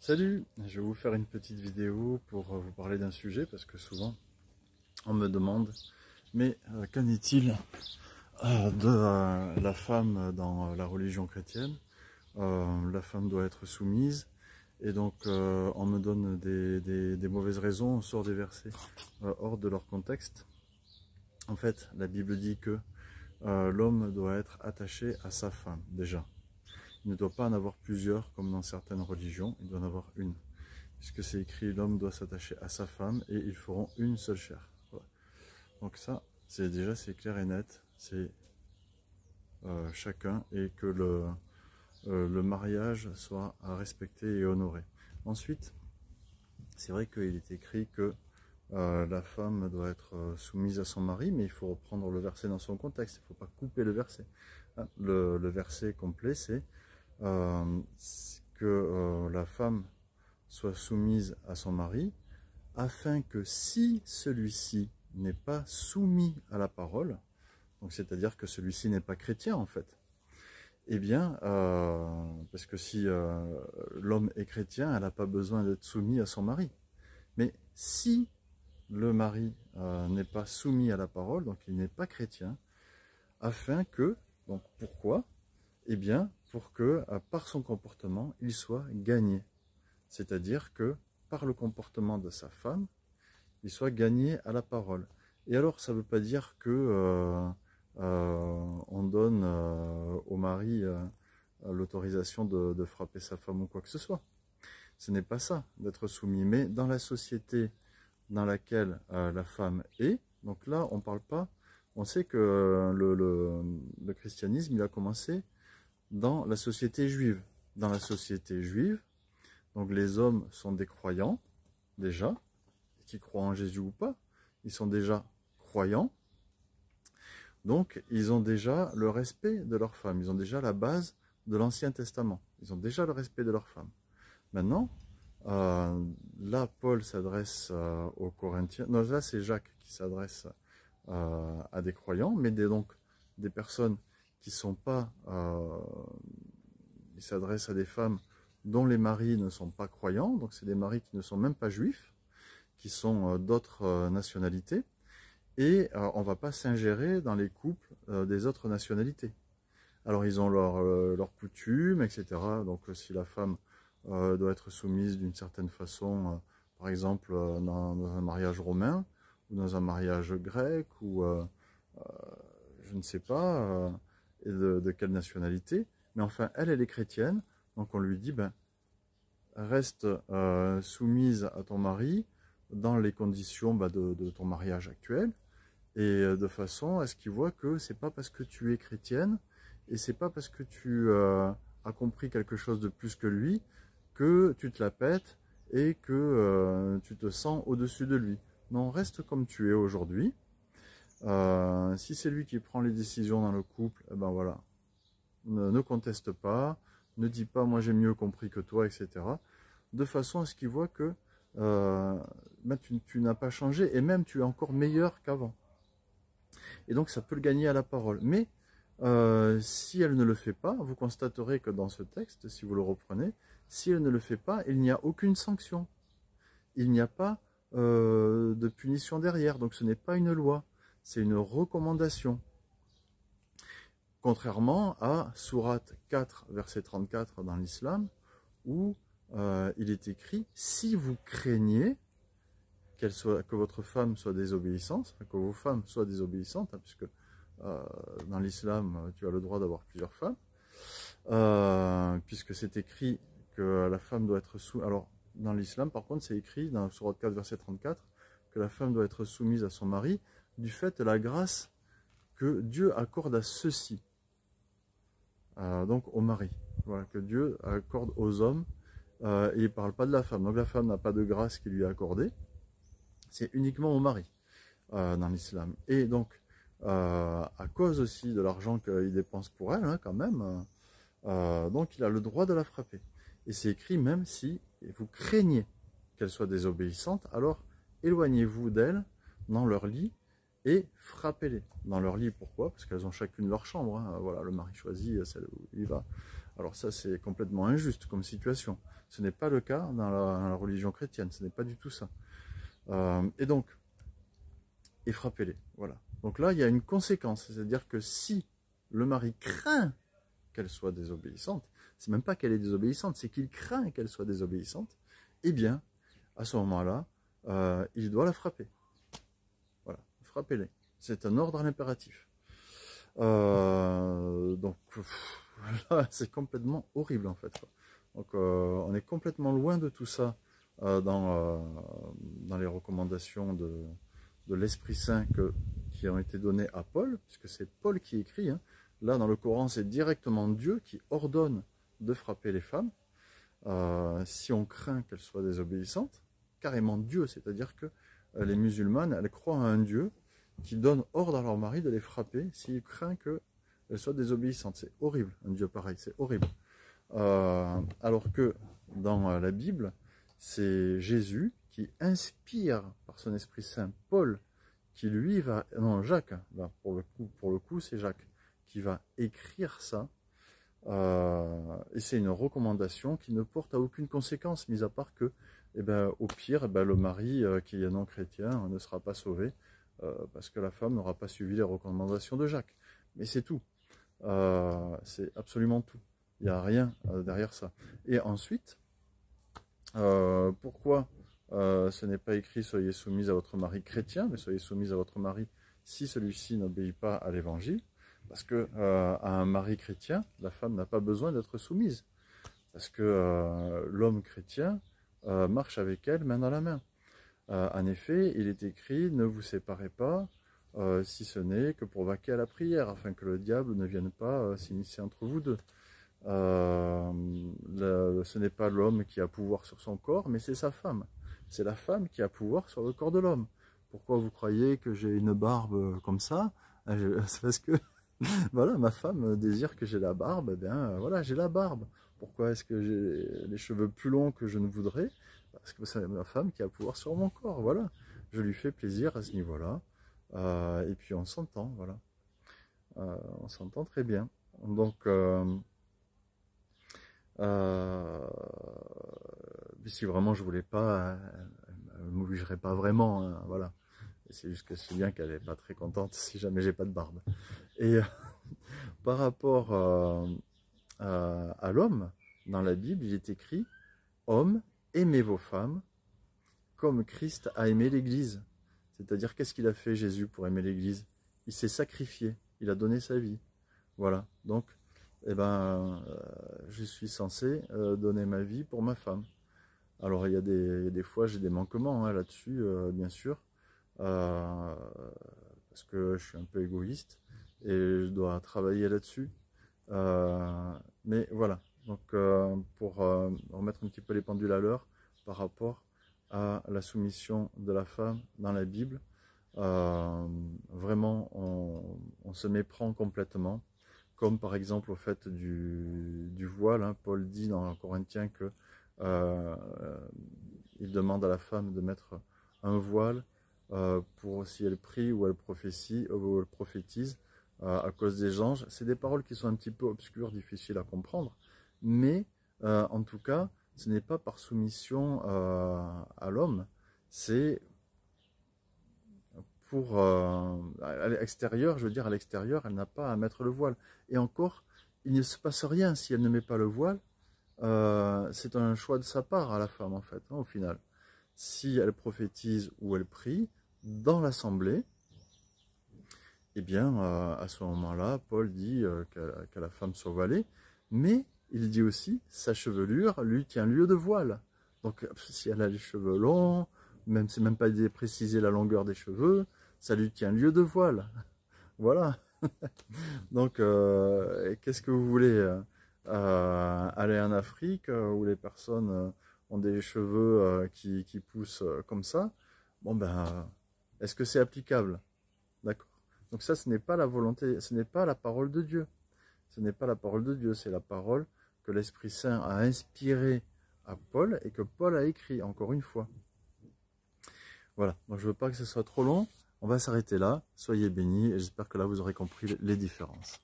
Salut, je vais vous faire une petite vidéo pour vous parler d'un sujet parce que souvent on me demande mais qu'en est-il de la femme dans la religion chrétienne? La femme doit être soumise et donc on me donne des mauvaises raisons, on sort des versets hors de leur contexte. En fait, la Bible dit que l'homme doit être attaché à sa femme déjà. Il ne doit pas en avoir plusieurs comme dans certaines religions, il doit en avoir une. Puisque c'est écrit, l'homme doit s'attacher à sa femme et ils feront une seule chair. Voilà. Donc ça, c'est clair et net, c'est chacun et que le mariage soit à respecter et honorer. Ensuite, c'est vrai qu'il est écrit que la femme doit être soumise à son mari, mais il faut reprendre le verset dans son contexte, il ne faut pas couper le verset. Le verset complet, c'est que la femme soit soumise à son mari, afin que si celui-ci n'est pas soumis à la parole, donc c'est-à-dire que celui-ci n'est pas chrétien en fait, eh bien, parce que si l'homme est chrétien, elle n'a pas besoin d'être soumis à son mari. Mais si le mari n'est pas soumis à la parole, donc il n'est pas chrétien, afin que, donc pourquoi? Eh bien, pour que par son comportement, il soit gagné. C'est-à-dire que par le comportement de sa femme, il soit gagné à la parole. Et alors, ça ne veut pas dire que on donne au mari l'autorisation de frapper sa femme ou quoi que ce soit. Ce n'est pas ça, d'être soumis. Mais dans la société dans laquelle la femme est, donc là, on ne parle pas, on sait que le christianisme, il a commencé dans la société juive. Dans la société juive, donc les hommes sont des croyants, déjà, qui croient en Jésus ou pas, ils sont déjà croyants, donc ils ont déjà le respect de leur femme, ils ont déjà la base de l'Ancien Testament, ils ont déjà le respect de leur femme. Maintenant, là Paul s'adresse aux Corinthiens, non là c'est Jacques qui s'adresse à des croyants, mais donc des personnes qui sont pas, il s'adresse à des femmes dont les maris ne sont pas croyants, donc c'est des maris qui ne sont même pas juifs, qui sont d'autres nationalités, et on ne va pas s'ingérer dans les couples des autres nationalités. Alors ils ont leurs coutumes, etc. Donc si la femme doit être soumise d'une certaine façon, par exemple dans un mariage romain, ou dans un mariage grec, ou je ne sais pas, et de quelle nationalité, mais enfin elle est chrétienne, donc on lui dit, ben, reste soumise à ton mari dans les conditions de ton mariage actuel, et de façon à ce qu'il voit que c'est pas parce que tu es chrétienne, et c'est pas parce que tu as compris quelque chose de plus que lui, que tu te la pètes, et que tu te sens au-dessus de lui. Non, reste comme tu es aujourd'hui. Si c'est lui qui prend les décisions dans le couple, eh ben voilà, ne conteste pas, ne dis pas moi j'ai mieux compris que toi, etc. De façon à ce qu'il voit que ben, tu n'as pas changé et même tu es encore meilleur qu'avant. Et donc ça peut le gagner à la parole. Mais si elle ne le fait pas, vous constaterez que dans ce texte, si vous le reprenez, si elle ne le fait pas, il n'y a aucune sanction. Il n'y a pas de punition derrière. Donc ce n'est pas une loi, c'est une recommandation. Contrairement à Sourate 4, verset 34 dans l'islam, où il est écrit « Si vous craignez que votre femme soit désobéissante, que vos femmes soient désobéissantes, hein, puisque dans l'islam, tu as le droit d'avoir plusieurs femmes, puisque c'est écrit que la femme doit être soumise... Alors, dans l'islam, par contre, c'est écrit dans Sourate 4, verset 34, que la femme doit être soumise à son mari du fait de la grâce que Dieu accorde à ceux-ci. Donc au mari, voilà, que Dieu accorde aux hommes, et il ne parle pas de la femme. Donc la femme n'a pas de grâce qui lui est accordée, c'est uniquement au mari dans l'islam. Et donc, à cause aussi de l'argent qu'il dépense pour elle, hein, quand même, donc il a le droit de la frapper. Et c'est écrit, même si vous craignez qu'elle soit désobéissante, alors éloignez-vous d'elle dans leur lit, et frappez-les dans leur lit. Pourquoi? Parce qu'elles ont chacune leur chambre, hein. Voilà, le mari choisit celle où il va Alors ça, c'est complètement injuste comme situation. Ce n'est pas le cas dans la religion chrétienne, ce n'est pas du tout ça. Et donc, et frappez-les, voilà. Donc là, il y a une conséquence, c'est-à-dire que si le mari craint qu'elle soit désobéissante, c'est même pas qu'elle est désobéissante, c'est qu'il craint qu'elle soit désobéissante, eh bien, à ce moment-là, il doit la frapper. Voilà, frappez-les. C'est un ordre à l'impératif. Donc, c'est complètement horrible en fait. Donc, on est complètement loin de tout ça dans les recommandations de l'Esprit Saint qui ont été données à Paul, puisque c'est Paul qui écrit. Hein. Là, dans le Coran, c'est directement Dieu qui ordonne de frapper les femmes si on craint qu'elles soient désobéissantes. Carrément Dieu, c'est-à-dire que les musulmanes, elles croient à un Dieu qui donne ordre à leur mari de les frapper s'il craint qu'elles soient désobéissantes. C'est horrible, un Dieu pareil, c'est horrible. Alors que dans la Bible, c'est Jésus qui inspire par son Esprit Saint Paul, qui lui va... Non, Jacques, là, pour le coup c'est Jacques, qui va écrire ça. Et c'est une recommandation qui ne porte à aucune conséquence, mis à part que, eh ben, au pire, eh ben, le mari qui est non chrétien ne sera pas sauvé, parce que la femme n'aura pas suivi les recommandations de Jacques. Mais c'est tout. C'est absolument tout. Il n'y a rien derrière ça. Et ensuite, pourquoi ce n'est pas écrit « Soyez soumise à votre mari chrétien », mais « Soyez soumise à votre mari si celui-ci n'obéit pas à l'évangile ». Parce que à un mari chrétien, la femme n'a pas besoin d'être soumise. Parce que l'homme chrétien marche avec elle main dans la main. En effet, il est écrit « Ne vous séparez pas, si ce n'est que pour vaquer à la prière, afin que le diable ne vienne pas s'initier entre vous deux. » Ce n'est pas l'homme qui a pouvoir sur son corps, mais c'est sa femme. C'est la femme qui a pouvoir sur le corps de l'homme. Pourquoi vous croyez que j'ai une barbe comme ça? C'est parce que voilà, ma femme désire que j'ai la barbe, eh bien voilà, j'ai la barbe. Pourquoi est-ce que j'ai les cheveux plus longs que je ne voudrais? Parce que c'est ma femme qui a pouvoir sur mon corps, voilà. Je lui fais plaisir à ce niveau-là. Et puis on s'entend, voilà. On s'entend très bien. Donc, si vraiment je voulais pas, elle ne m'obligerait pas vraiment, hein, voilà. C'est juste que c'est bien qu'elle n'est pas très contente si jamais j'ai pas de barbe. Et par rapport à l'homme, dans la Bible, il est écrit « Hommes, aimez vos femmes comme Christ a aimé l'Église ». C'est-à-dire, qu'est-ce qu'il a fait Jésus pour aimer l'Église? Il s'est sacrifié, il a donné sa vie. Voilà, donc, eh ben, je suis censé donner ma vie pour ma femme. Alors, il y a des fois, j'ai des manquements hein, là-dessus, bien sûr. Parce que je suis un peu égoïste et je dois travailler là-dessus. Mais voilà, donc pour remettre un petit peu les pendules à l'heure par rapport à la soumission de la femme dans la Bible, vraiment on se méprend complètement, comme par exemple au fait du voile. Hein. Paul dit dans Corinthiens que il demande à la femme de mettre un voile pour si elle prie ou elle prophétise à cause des anges. C'est des paroles qui sont un petit peu obscures, difficiles à comprendre, mais en tout cas, ce n'est pas par soumission à l'homme, c'est pour à l'extérieur, je veux dire à l'extérieur, elle n'a pas à mettre le voile. Et encore, il ne se passe rien si elle ne met pas le voile. C'est un choix de sa part à la femme en fait, hein, au final. Si elle prophétise ou elle prie dans l'assemblée, eh bien à ce moment-là, Paul dit qu'à la femme soit voilée, mais il dit aussi sa chevelure lui tient lieu de voile. Donc si elle a les cheveux longs, même c'est même pas préciser la longueur des cheveux, ça lui tient lieu de voile. Voilà. Donc qu'est-ce que vous voulez aller en Afrique où les personnes ont des cheveux qui poussent comme ça? Bon ben, est-ce que c'est applicable? D'accord. Donc ça, ce n'est pas la volonté, ce n'est pas la parole de Dieu. Ce n'est pas la parole de Dieu, c'est la parole que l'Esprit Saint a inspirée à Paul et que Paul a écrit, encore une fois. Voilà, donc je ne veux pas que ce soit trop long. On va s'arrêter là. Soyez bénis et j'espère que là, vous aurez compris les différences.